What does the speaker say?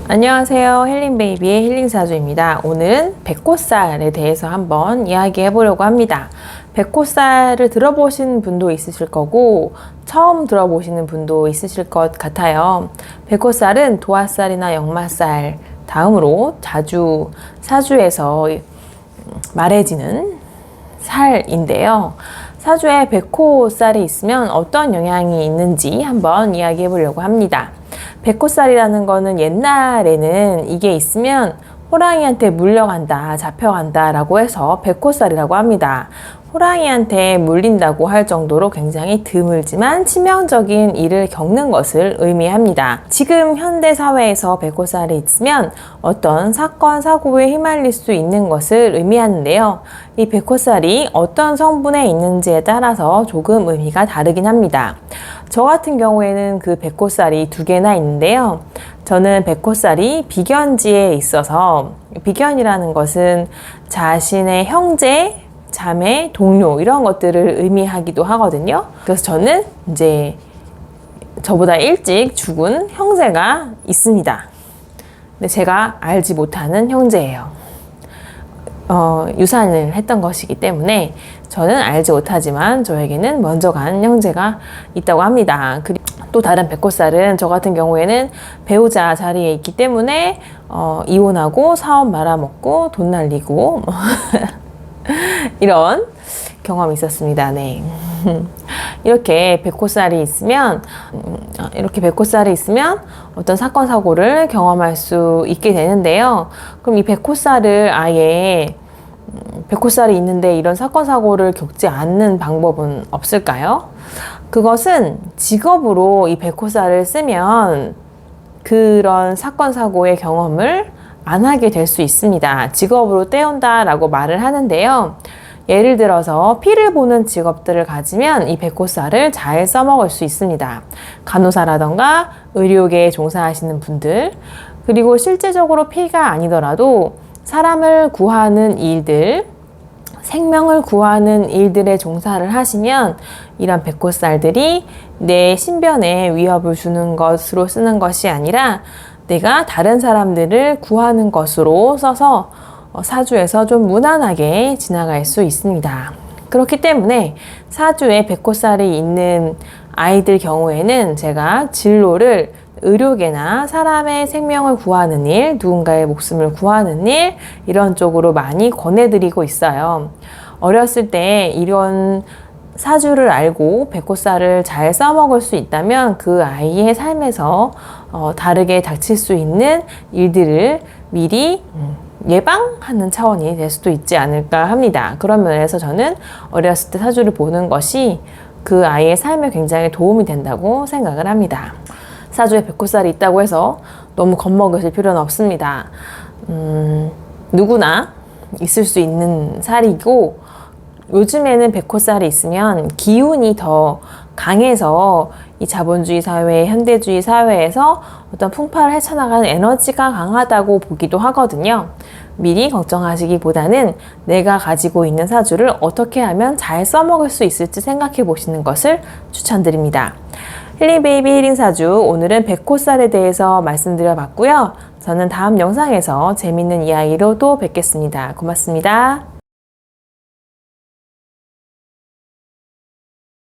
안녕하세요. 힐링베이비의 힐링사주입니다. 오늘은 백꽃살에 대해서 한번 이야기해 보려고 합니다. 백꽃살을 들어보신 분도 있으실 거고 처음 들어보시는 분도 있으실 것 같아요. 백꽃살은 도화살이나 역마살 다음으로 자주 사주에서 말해지는 살인데요. 사주에 백꽃살이 있으면 어떤 영향이 있는지 한번 이야기해 보려고 합니다. 백꽃살이라는 거는 옛날에는 이게 있으면 호랑이한테 물려간다, 잡혀간다 라고 해서 백꽃살이라고 합니다. 호랑이한테 물린다고 할 정도로 굉장히 드물지만 치명적인 일을 겪는 것을 의미합니다. 지금 현대 사회에서 백꽃살이 있으면 어떤 사건, 사고에 휘말릴 수 있는 것을 의미하는데요. 이 백꽃살이 어떤 성분에 있는지에 따라서 조금 의미가 다르긴 합니다. 저 같은 경우에는 그 백꽃살이 2개나 있는데요. 저는 백꽃살이 비견지에 있어서, 비견이라는 것은 자신의 형제, 자매, 동료 이런 것들을 의미하기도 하거든요. 그래서 저는 이제 저보다 일찍 죽은 형제가 있습니다. 근데 제가 알지 못하는 형제예요. 유산을 했던 것이기 때문에 저는 알지 못하지만 저에게는 먼저 간 형제가 있다고 합니다. 그리고 또 다른 백꽃살은 저 같은 경우에는 배우자 자리에 있기 때문에 이혼하고 사업 말아먹고 돈 날리고 이런 경험이 있었습니다. 네. 이렇게 백꽃살이 있으면 어떤 사건 사고를 경험할 수 있게 되는데요. 그럼 이 백꽃살을 아예 백꽃살이 있는데 이런 사건 사고를 겪지 않는 방법은 없을까요? 그것은 직업으로 이 백꽃살을 쓰면 그런 사건 사고의 경험을 안 하게 될 수 있습니다. 직업으로 떼온다 라고 말을 하는데요. 예를 들어서 피를 보는 직업들을 가지면 이 백꽃살을 잘 써먹을 수 있습니다. 간호사라던가 의료계에 종사하시는 분들, 그리고 실제적으로 피가 아니더라도 사람을 구하는 일들, 생명을 구하는 일들에 종사를 하시면 이런 백꽃살들이 내 신변에 위협을 주는 것으로 쓰는 것이 아니라 내가 다른 사람들을 구하는 것으로 써서 사주에서 좀 무난하게 지나갈 수 있습니다. 그렇기 때문에 사주에 백꽃살이 있는 아이들 경우에는 제가 진로를 의료계나 사람의 생명을 구하는 일, 누군가의 목숨을 구하는 일, 이런 쪽으로 많이 권해드리고 있어요. 어렸을 때 이런 사주를 알고 백꽃살을 잘 써먹을 수 있다면 그 아이의 삶에서 다르게 닥칠 수 있는 일들을 미리 예방하는 차원이 될 수도 있지 않을까 합니다. 그런 면에서 저는 어렸을 때 사주를 보는 것이 그 아이의 삶에 굉장히 도움이 된다고 생각을 합니다. 사주에 백꽃살이 있다고 해서 너무 겁먹으실 필요는 없습니다. 누구나 있을 수 있는 살이고, 요즘에는 백꽃살이 있으면 기운이 더 강해서 이 자본주의 사회, 현대주의 사회에서 어떤 풍파를 헤쳐나가는 에너지가 강하다고 보기도 하거든요. 미리 걱정하시기보다는 내가 가지고 있는 사주를 어떻게 하면 잘 써먹을 수 있을지 생각해 보시는 것을 추천드립니다. 힐링베이비 힐링사주, 오늘은 백꽃살에 대해서 말씀드려 봤고요. 저는 다음 영상에서 재밌는 이야기로 또 뵙겠습니다. 고맙습니다.